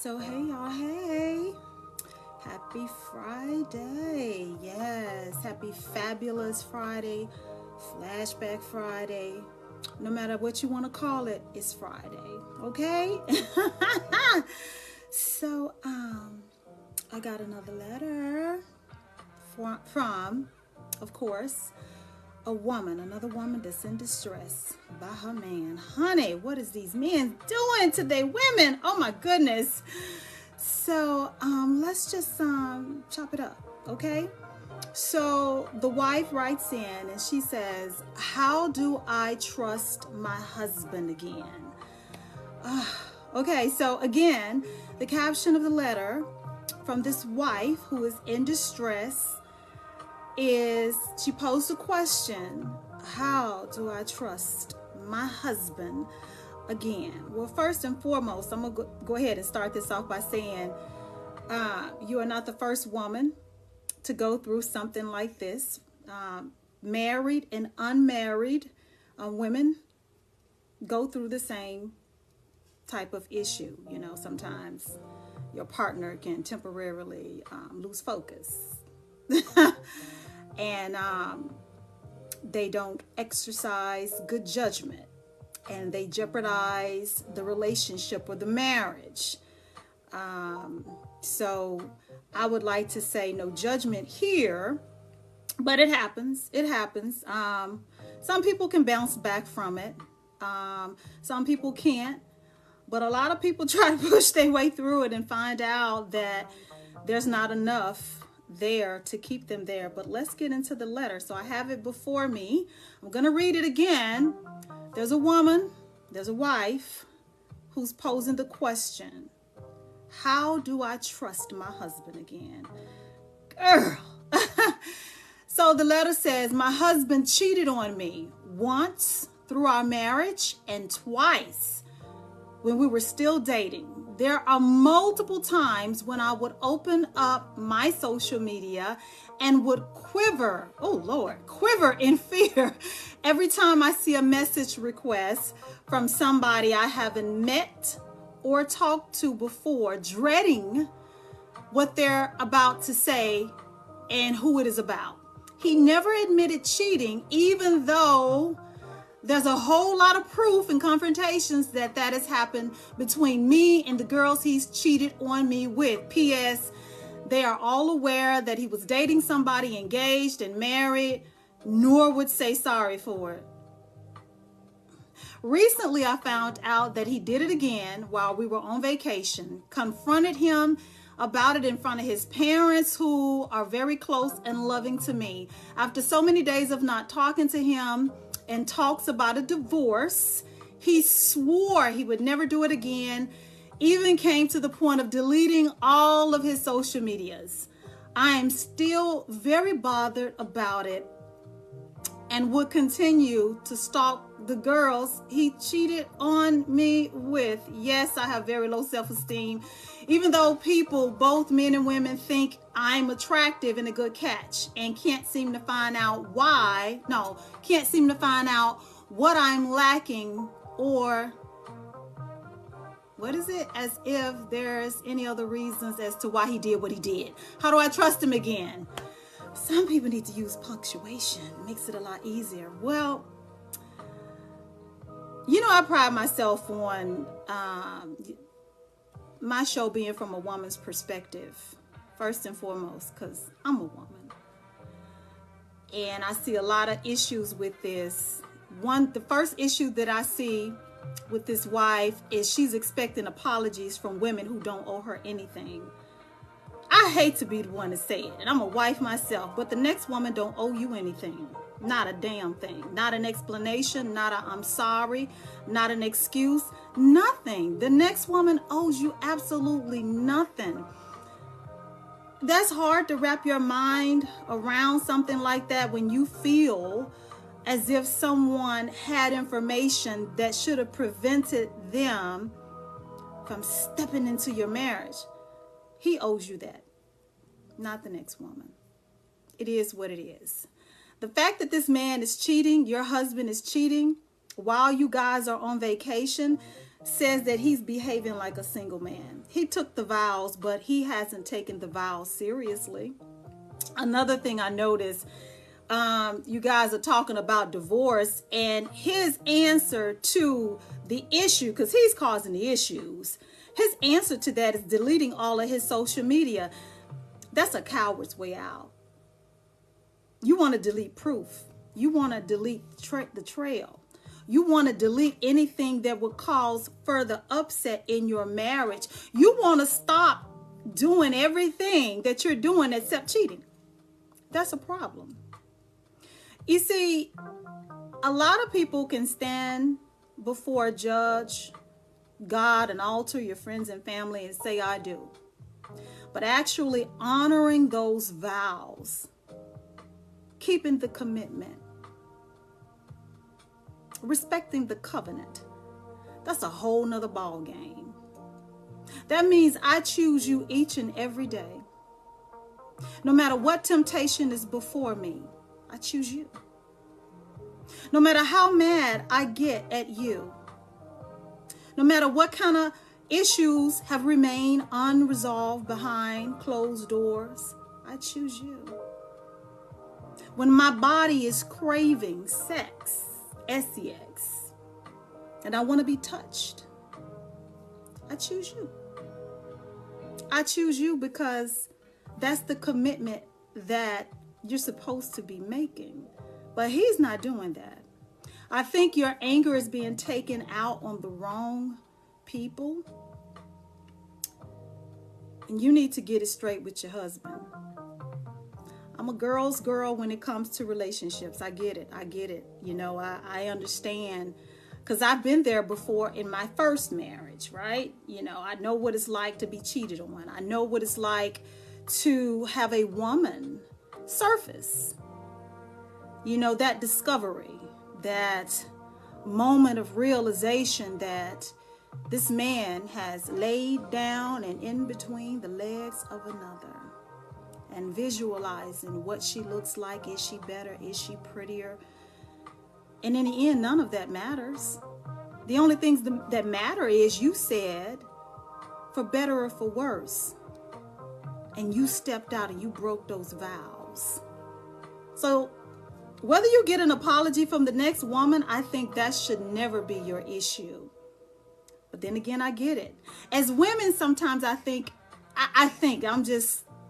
So hey y'all, hey, happy Friday. Yes, happy fabulous Friday, flashback Friday. No matter what you want to call it, it's Friday, okay? So I got another letter from, of course, another woman that's in distress by her man. Honey, what is these men doing to their women? Oh my goodness. So let's just chop it up, okay? So the wife writes in and she says, how do I trust my husband again? Okay, so again, the caption of the letter from this wife who is in distress is she posed a question: how do I trust my husband again? Well, first and foremost, I'm gonna go ahead and start this off by saying you are not the first woman to go through something like this. Married and unmarried women go through the same type of issue. You know, sometimes your partner can temporarily lose focus. And they don't exercise good judgment, and they jeopardize the relationship or the marriage. So I would like to say no judgment here, but it happens. It happens. Some people can bounce back from it. Some people can't, but a lot of people try to push their way through it and find out that there's not enough there to keep them there. But let's get into the letter. So I have it before me. I'm going to read it again. There's a woman, there's a wife who's posing the question: how do I trust my husband again? Girl. So the letter says, my husband cheated on me once through our marriage and twice when we were still dating. There are multiple times when I would open up my social media and would quiver in fear every time I see a message request from somebody I haven't met or talked to before, dreading what they're about to say and who it is about. He never admitted cheating, even though there's a whole lot of proof and confrontations that has happened between me and the girls he's cheated on me with. P.S. They are all aware that he was dating somebody engaged and married, nor would say sorry for it. Recently, I found out that he did it again while we were on vacation, confronted him about it in front of his parents, who are very close and loving to me. After so many days of not talking to him and talks about a divorce, he swore he would never do it again, even came to the point of deleting all of his social medias. I am still very bothered about it and would continue to stalk the girls he cheated on me with. Yes, I have very low self-esteem, even though people, both men and women, think I'm attractive and a good catch, and can't seem to find out what I'm lacking, or as if there's any other reasons as to why he did what he did. How do I trust him again? Some people need to use punctuation. It makes it a lot easier. Well, you know, I pride myself on my show being from a woman's perspective, first and foremost, because I'm a woman. And I see a lot of issues with this. The first issue that I see with this wife is she's expecting apologies from women who don't owe her anything. I hate to be the one to say it, and I'm a wife myself, but the next woman don't owe you anything. Not a damn thing. Not an explanation, not a I'm sorry, not an excuse, nothing. The next woman owes you absolutely nothing. That's hard to wrap your mind around something like that when you feel as if someone had information that should have prevented them from stepping into your marriage. He owes you that, not the next woman. It is what it is. The fact that this man is cheating, your husband is cheating, while you guys are on vacation, says that he's behaving like a single man. He took the vows, but he hasn't taken the vows seriously. Another thing I noticed, you guys are talking about divorce, and his answer to the issue, because he's causing the issues, his answer to that is deleting all of his social media. That's a coward's way out. You want to delete proof. You want to delete the trail. You want to delete anything that would cause further upset in your marriage. You want to stop doing everything that you're doing except cheating. That's a problem. You see, a lot of people can stand before a judge, God, and altar your friends and family and say, I do. But actually honoring those vows, keeping the commitment, respecting the covenant, that's a whole nother ball game. That means I choose you each and every day. No matter what temptation is before me, I choose you. No matter how mad I get at you, no matter what kind of issues have remained unresolved behind closed doors, I choose you. When my body is craving sex, sex, and I want to be touched, I choose you. I choose you because that's the commitment that you're supposed to be making. But he's not doing that. I think your anger is being taken out on the wrong people. And you need to get it straight with your husband. I'm a girl's girl when it comes to relationships. I get it. You know, I understand, because I've been there before in my first marriage, right? You know, I know what it's like to be cheated on. I know what it's like to have a woman surface. You know, that discovery, that moment of realization that this man has laid down and in between the legs of another, and visualizing what she looks like. Is she better? Is she prettier? And in the end, none of that matters. The only things that matter is you said, for better or for worse, and you stepped out and you broke those vows. So whether you get an apology from the next woman, I think that should never be your issue. But then again, I get it. As women, sometimes I think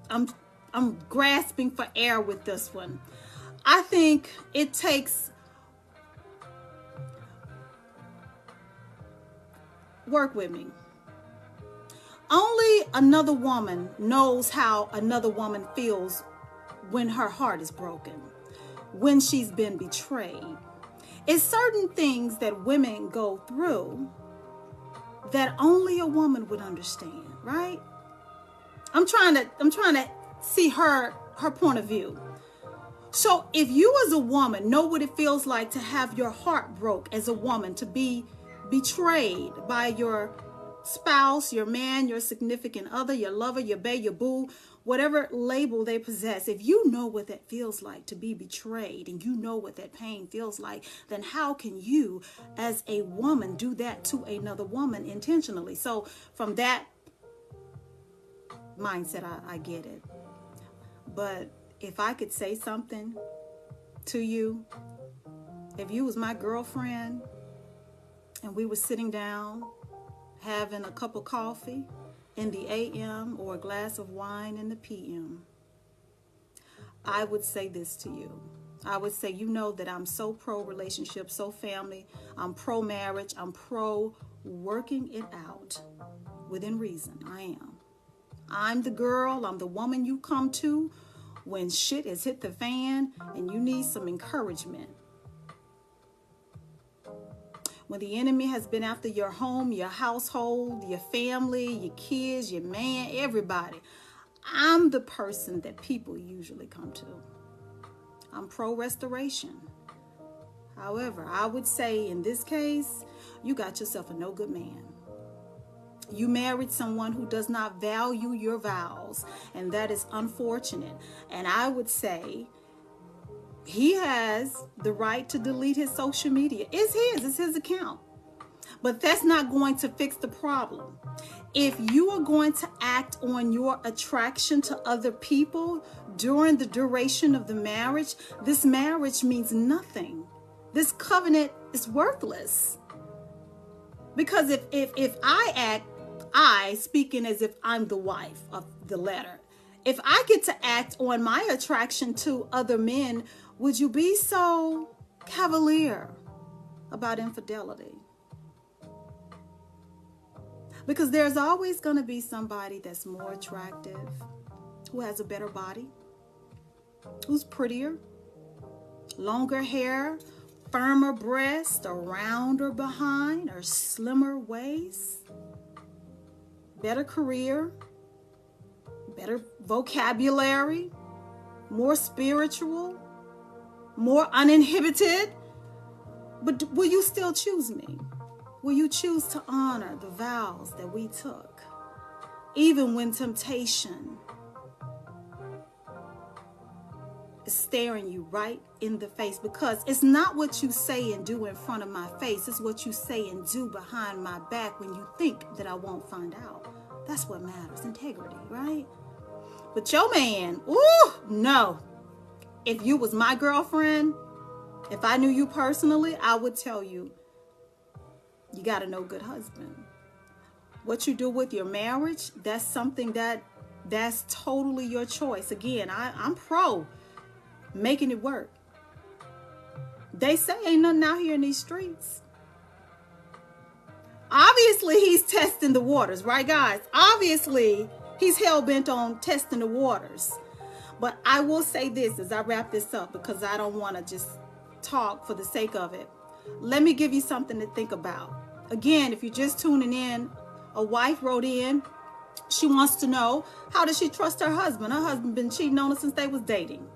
I'm grasping for air with this one. I think it takes work with me. Only another woman knows how another woman feels when her heart is broken, when she's been betrayed. It's certain things that women go through that only a woman would understand, right? I'm trying to see her point of view. So if you as a woman know what it feels like to have your heart broke as a woman, to be betrayed by your spouse, your man, your significant other, your lover, your bae, your boo, whatever label they possess, if you know what that feels like to be betrayed, and you know what that pain feels like, then how can you as a woman do that to another woman intentionally? So from that mindset, I get it. But if I could say something to you, if you was my girlfriend and we were sitting down having a cup of coffee in the AM or a glass of wine in the PM, I would say this to you. I would say, you know that I'm so pro relationship, so family, I'm pro marriage, I'm pro working it out within reason. I am. I'm the girl, I'm the woman you come to when shit has hit the fan and you need some encouragement. When the enemy has been after your home, your household, your family, your kids, your man, everybody, I'm the person that people usually come to. I'm pro restoration. However, I would say in this case, you got yourself a no good man. You married someone who does not value your vows, and that is unfortunate. And I would say he has the right to delete his social media. It's his account. But that's not going to fix the problem. If you are going to act on your attraction to other people during the duration of the marriage, this marriage means nothing. This covenant is worthless. Because if I speaking as if I'm the wife of the letter, if I get to act on my attraction to other men, would you be so cavalier about infidelity? Because there's always going to be somebody that's more attractive, who has a better body, who's prettier, longer hair, firmer breast, or rounder behind, or slimmer waist, better career, better vocabulary, more spiritual, more uninhibited. But will you still choose me? Will you choose to honor the vows that we took, even when temptation is staring you right in the face? Because it's not what you say and do in front of my face. It's what you say and do behind my back when you think that I won't find out. That's what matters. Integrity, right? But your man, no. If you was my girlfriend, if I knew you personally, I would tell you, you got to know good husband. What you do with your marriage, that's something that's totally your choice. Again, I'm pro making it work. They say ain't nothing out here in these streets. Obviously, he's testing the waters, right, guys? Obviously, he's hell-bent on testing the waters. But I will say this as I wrap this up, because I don't want to just talk for the sake of it. Let me give you something to think about. Again, if you're just tuning in, a wife wrote in. She wants to know, how does she trust her husband? Her husband been cheating on her since they was dating.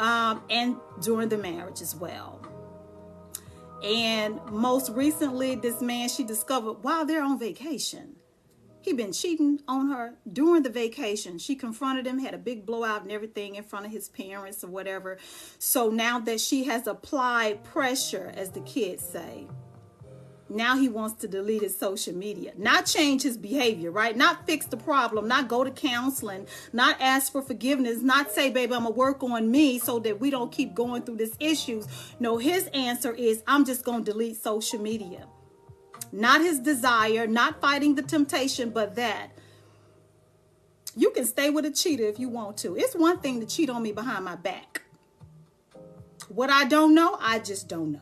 And during the marriage as well. And most recently, this man she discovered while they're on vacation. He been cheating on her during the vacation. She confronted him, had a big blowout and everything in front of his parents or whatever. So now that she has applied pressure, as the kids say, now he wants to delete his social media, not change his behavior, right? Not fix the problem, not go to counseling, not ask for forgiveness, not say, baby, I'm going to work on me so that we don't keep going through these issues. No, his answer is, I'm just going to delete social media. Not his desire, not fighting the temptation, but that you can stay with a cheater if you want to. It's one thing to cheat on me behind my back. What I don't know, I just don't know.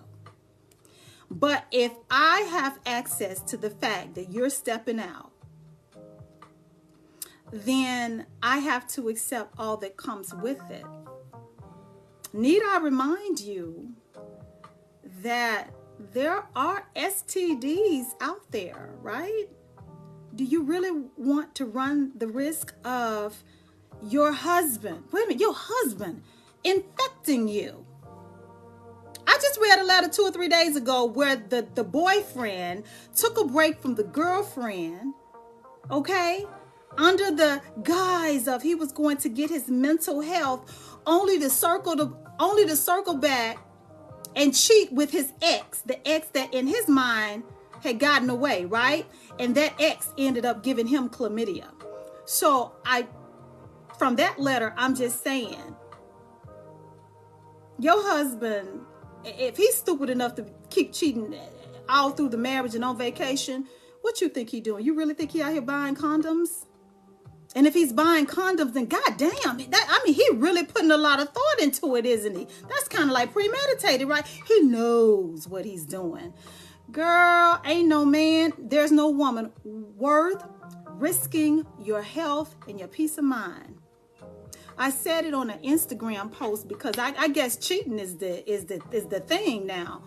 But if I have access to the fact that you're stepping out, then I have to accept all that comes with it. Need I remind you that there are STDs out there, right? Do you really want to run the risk of your husband, your husband infecting you? I just read a letter 2 or 3 days ago where the boyfriend took a break from the girlfriend, okay, under the guise of he was going to get his mental health, only to circle back and cheat with his ex, the ex that in his mind had gotten away, right? And that ex ended up giving him chlamydia. So from that letter, I'm just saying, your husband, if he's stupid enough to keep cheating all through the marriage and on vacation, what you think he doing? You really think he out here buying condoms? And if he's buying condoms, then goddamn, he really putting a lot of thought into it, isn't he? That's kind of like premeditated, right? He knows what he's doing. Girl, ain't no man, there's no woman worth risking your health and your peace of mind. I said it on an Instagram post because I guess cheating is the thing now.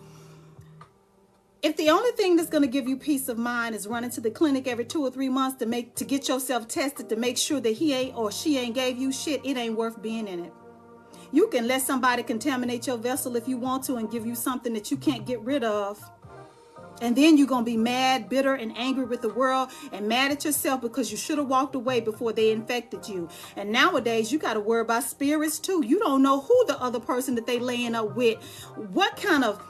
If the only thing that's going to give you peace of mind is running to the clinic every 2 or 3 months to get yourself tested to make sure that he ain't or she ain't gave you shit, it ain't worth being in it. You can let somebody contaminate your vessel if you want to and give you something that you can't get rid of. And then you're going to be mad, bitter, and angry with the world and mad at yourself because you should have walked away before they infected you. And nowadays, you got to worry about spirits too. You don't know who the other person that they laying up with, what kind of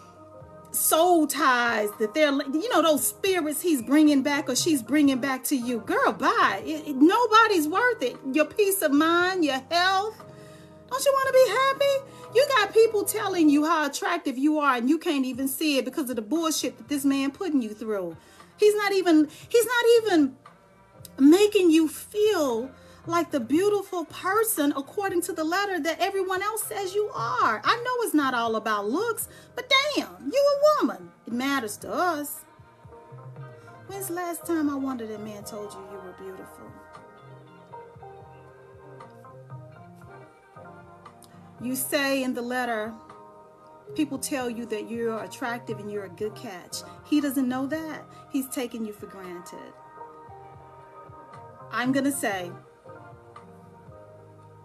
soul ties that they're, those spirits he's bringing back or she's bringing back to you. Girl, bye. Nobody's worth it. Your peace of mind, your health. Don't you want to be happy? You got people telling you how attractive you are and you can't even see it because of the bullshit that this man putting you through. He's not even making you feel like the beautiful person according to the letter that everyone else says you are. I know it's not all about looks, but damn, you a woman. It matters to us. When's the last time I wonder that man told you you were beautiful? You say in the letter, people tell you that you're attractive and you're a good catch. He doesn't know that. He's taking you for granted. I'm going to say,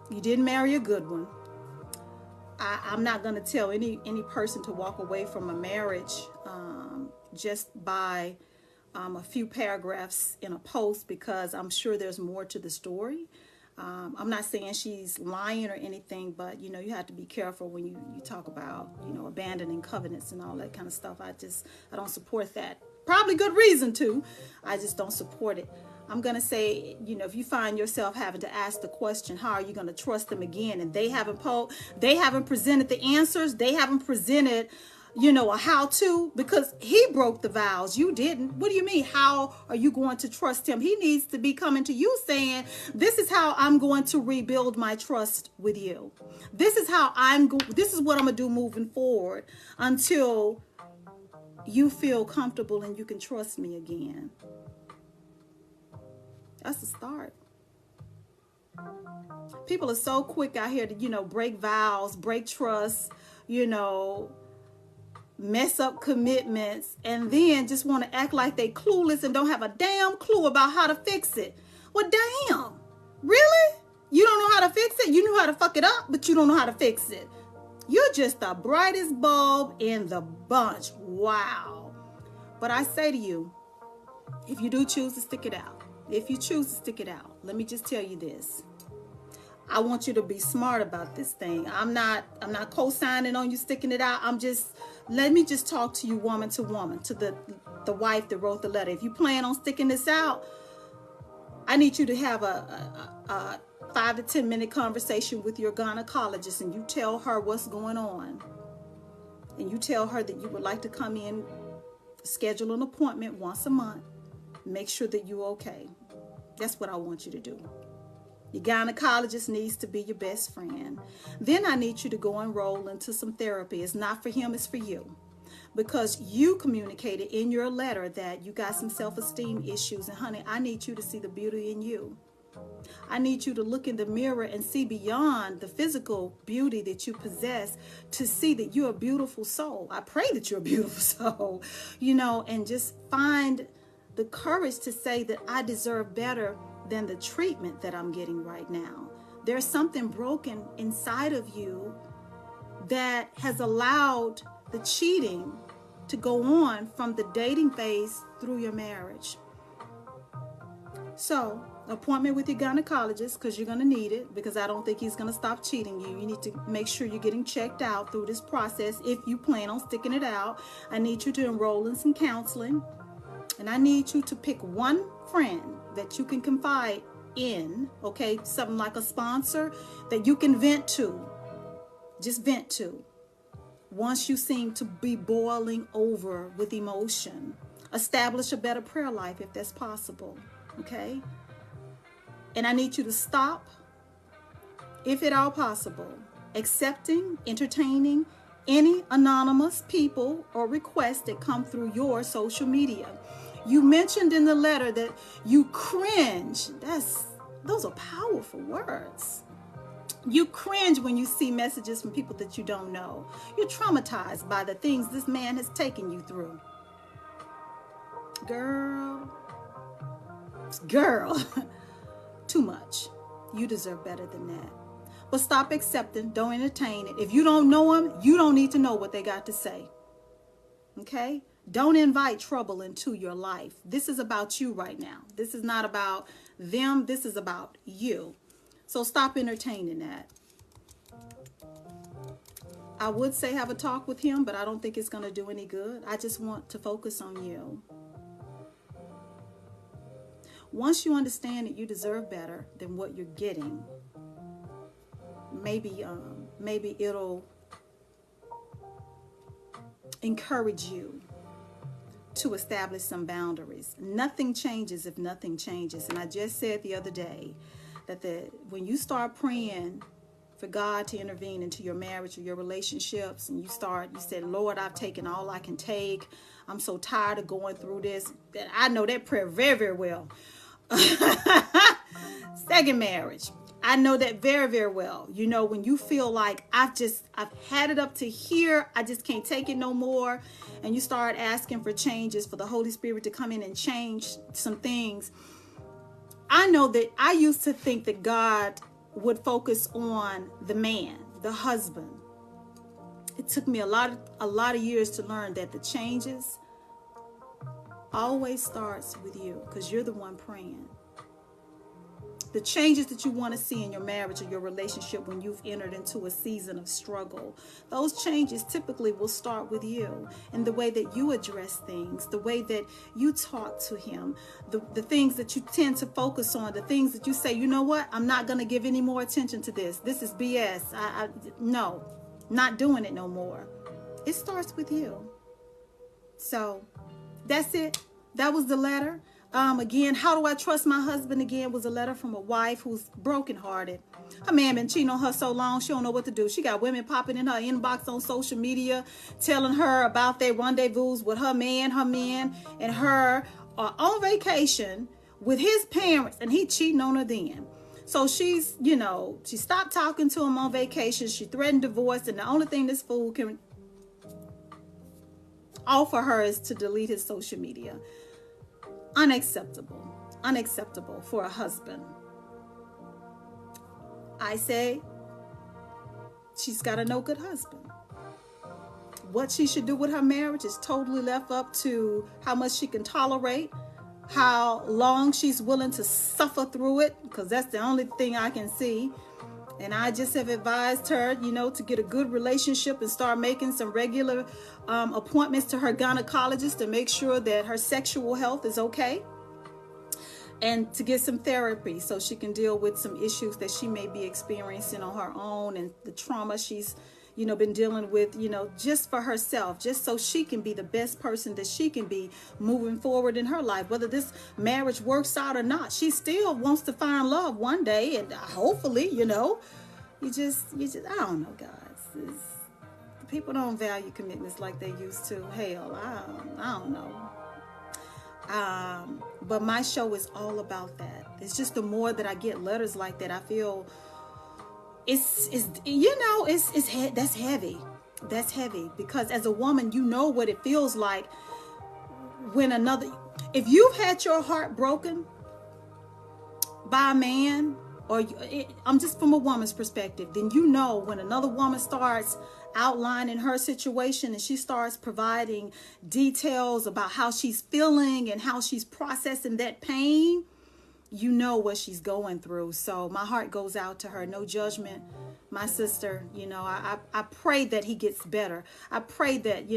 you didn't marry a good one. I'm not going to tell any person to walk away from a marriage just by a few paragraphs in a post, because I'm sure there's more to the story. I'm not saying she's lying or anything, but you have to be careful when you talk about abandoning covenants and all that kind of stuff. I don't support that. Probably good reason to. I just don't support it. I'm going to say, if you find yourself having to ask the question, how are you going to trust them again? And they haven't presented the answers. They haven't presented, a how-to, because he broke the vows. You didn't. What do you mean? How are you going to trust him? He needs to be coming to you saying, this is how I'm going to rebuild my trust with you. This is how this is what I'm going to do moving forward until you feel comfortable and you can trust me again. That's the start. People are so quick out here to, break vows, break trust, mess up commitments, and then just want to act like they clueless and don't have a damn clue about how to fix it. Well, damn. Really? You don't know how to fix it? You know how to fuck it up, but you don't know how to fix it. You're just the brightest bulb in the bunch. Wow. But I say to you, if you do choose to stick it out, let me just tell you this. I want you to be smart about this thing. I'm not co-signing on you sticking it out. Let me just talk to you woman to woman, to the wife that wrote the letter. If you plan on sticking this out, I need you to have a 5 to 10 minute conversation with your gynecologist, and you tell her what's going on. And you tell her that you would like to come in, schedule an appointment once a month. Make sure that you're okay. That's what I want you to do. Your gynecologist needs to be your best friend. Then I need you to go enroll into some therapy. It's not for him, it's for you. Because you communicated in your letter that you got some self-esteem issues. And honey, I need you to see the beauty in you. I need you to look in the mirror and see beyond the physical beauty that you possess to see that you're a beautiful soul. I pray that you're a beautiful soul, and just find the courage to say that I deserve better than the treatment that I'm getting right now. There's something broken inside of you that has allowed the cheating to go on from the dating phase through your marriage. So, appointment with your gynecologist, because you're going to need it, because I don't think he's going to stop cheating you. You need to make sure you're getting checked out through this process. If you plan on sticking it out, I need you to enroll in some counseling. And I need you to pick one friend that you can confide in, okay? Something like a sponsor that you can vent to. Just vent to. Once you seem to be boiling over with emotion, establish a better prayer life if that's possible, okay? And I need you to stop, if at all possible, accepting, entertaining any anonymous people or requests that come through your social media. You mentioned in the letter that you cringe. Those are powerful words. You cringe when you see messages from people that you don't know. You're traumatized by the things this man has taken you through. Girl, too much. You deserve better than that. But stop accepting. Don't entertain it. If you don't know them, you don't need to know what they got to say. Okay? Don't invite trouble into your life. This is about you right now. This is not about them. This is about you. So stop entertaining that. I would say have a talk with him, but I don't think it's going to do any good. I just want to focus on you. Once you understand that you deserve better than what you're getting, maybe it'll encourage you to establish some boundaries. Nothing changes if nothing changes. And I just said the other day that when you start praying for God to intervene into your marriage or your relationships, and you said, Lord, I've taken all I can take. I'm so tired of going through this. That I know that prayer very, very well. Second marriage. I know that very, very well. You know, when you feel like I've had it up to here, I just can't take it no more. And you start asking for changes, for the Holy Spirit to come in and change some things. I know that I used to think that God would focus on the man, the husband. It took me a lot of years to learn that the changes always starts with you, because you're the one praying. The changes that you want to see in your marriage or your relationship when you've entered into a season of struggle, those changes typically will start with you and the way that you address things, the way that you talk to him, the things that you tend to focus on, the things that you say, you know what, I'm not going to give any more attention to this. This is BS. No, not doing it no more. It starts with you. So that's it. That was the letter. Again, how do I trust my husband? Again, was a letter from a wife who's brokenhearted. Her man been cheating on her so long, she don't know what to do. She got women popping in her inbox on social media, telling her about their rendezvous with her man, and her are on vacation with his parents, and he cheating on her then. So she stopped talking to him on vacation. She threatened divorce, and the only thing this fool can offer her is to delete his social media. Unacceptable for a husband. I say she's got a no good husband. What she should do with her marriage is totally left up to how much she can tolerate, how long she's willing to suffer through it, because that's the only thing I can see. And I just have advised her, to get a good relationship and start making some regular appointments to her gynecologist to make sure that her sexual health is okay. And to get some therapy so she can deal with some issues that she may be experiencing on her own, and the trauma she's, been dealing with, just for herself, just so she can be the best person that she can be moving forward in her life. Whether this marriage works out or not, she still wants to find love one day, and hopefully, you just, I don't know, guys. People don't value commitments like they used to. Hell, I don't know. But my show is all about that. It's just the more that I get letters like that, I feel that's heavy. That's heavy, because as a woman, you know what it feels like when if you've had your heart broken by a man, I'm just from a woman's perspective, then when another woman starts outlining her situation and she starts providing details about how she's feeling and how she's processing that pain, you know what she's going through. So my heart goes out to her. No judgment, my sister. I pray that he gets better. I pray that,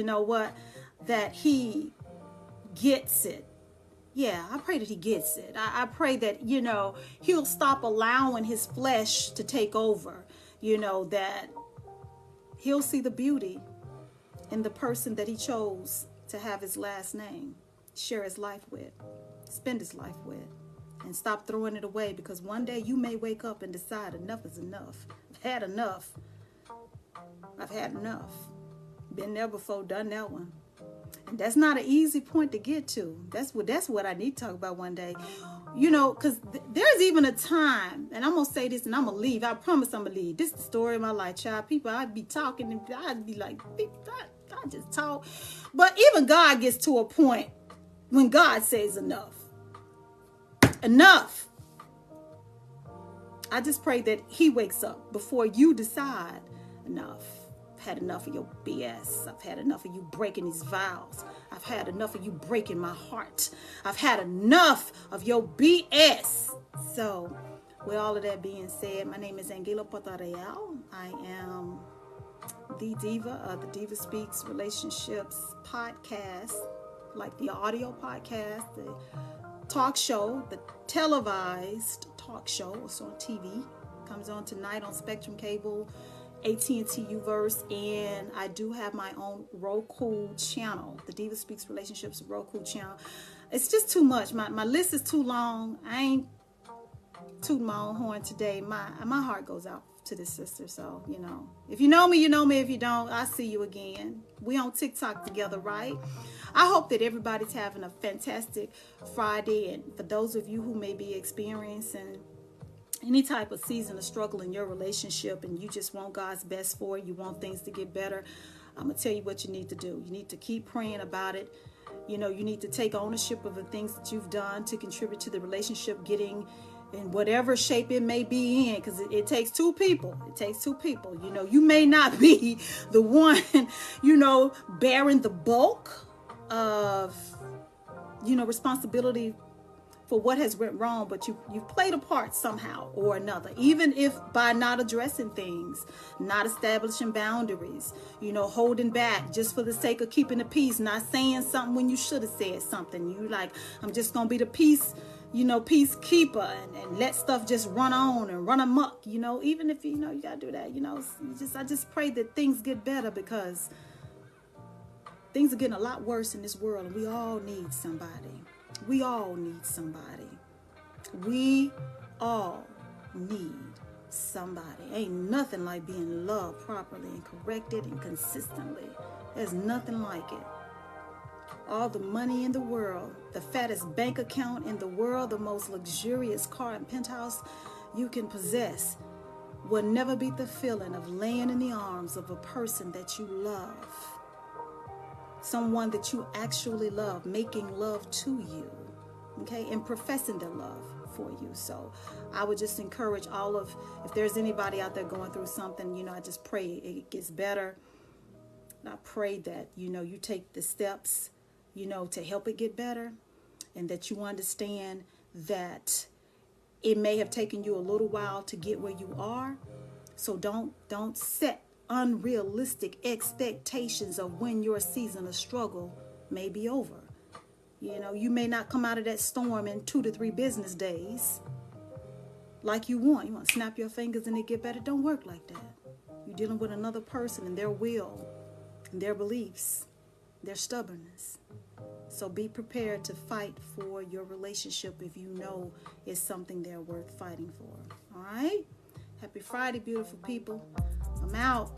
that he gets it. Yeah, I pray that he gets it. I pray that, he'll stop allowing his flesh to take over, that he'll see the beauty in the person that he chose to have his last name, share his life with, spend his life with, and stop throwing it away, because one day you may wake up and decide enough is enough. I've had enough. Been there before, done that one. And that's not an easy point to get to. That's what I need to talk about one day. Because there's even a time, and I'm going to say this and I'm going to leave. I promise I'm going to leave. This is the story of my life, child. People, I'd be talking and I'd be like, I just talk. But even God gets to a point when God says enough. Enough. I just pray that he wakes up before you decide enough. I've had enough of your BS. I've had enough of you breaking these vows. I've had enough of you breaking my heart. I've had enough of your BS. So, with all of that being said, my name is Angela Portareal. I am the Diva, the DivaSpeaks Relationships Podcast, like the audio podcast, the talk show, the televised talk show. It's on TV. Comes on tonight on Spectrum Cable, AT&T UVERSE, and I do have my own Roku channel, the DivaSpeaks Relationships Roku channel. It's just too much. My list is too long. I ain't tooting my own horn today. My heart goes out to this sister. So, if you know me, you know me. If you don't, I'll see you again. We on TikTok together, right? I hope that everybody's having a fantastic Friday. And for those of you who may be experiencing any type of season of struggle in your relationship and you just want God's best for it, you want things to get better, I'm going to tell you what you need to do. You need to keep praying about it. You need to take ownership of the things that you've done to contribute to the relationship getting in whatever shape it may be in, because it takes two people. It takes two people. You may not be the one, bearing the bulk of, responsibility for what has went wrong, but you've played a part somehow or another, even if by not addressing things, not establishing boundaries, holding back just for the sake of keeping the peace, not saying something when you should have said something. You like, I'm just going to be the peacekeeper and let stuff just run on and run amok, even if, you got to do that, I just pray that things get better, because things are getting a lot worse in this world, and we all need somebody. We all need somebody. We all need somebody. Ain't nothing like being loved properly and corrected and consistently. There's nothing like it. All the money in the world, the fattest bank account in the world, the most luxurious car and penthouse you can possess will never beat the feeling of laying in the arms of a person that you love. Someone that you actually love, making love to you, okay, and professing their love for you. So I would just encourage if there's anybody out there going through something, I just pray it gets better. And I pray that, you take the steps, to help it get better, and that you understand that it may have taken you a little while to get where you are. So don't set unrealistic expectations of when your season of struggle may be over. You may not come out of that storm in 2 to 3 business days like you want. You want to snap your fingers and it get better. Don't work like that. You're dealing with another person and their will and their beliefs, their stubbornness. So be prepared to fight for your relationship if you know it's something they're worth fighting for. All right? Happy Friday, beautiful people. I'm out.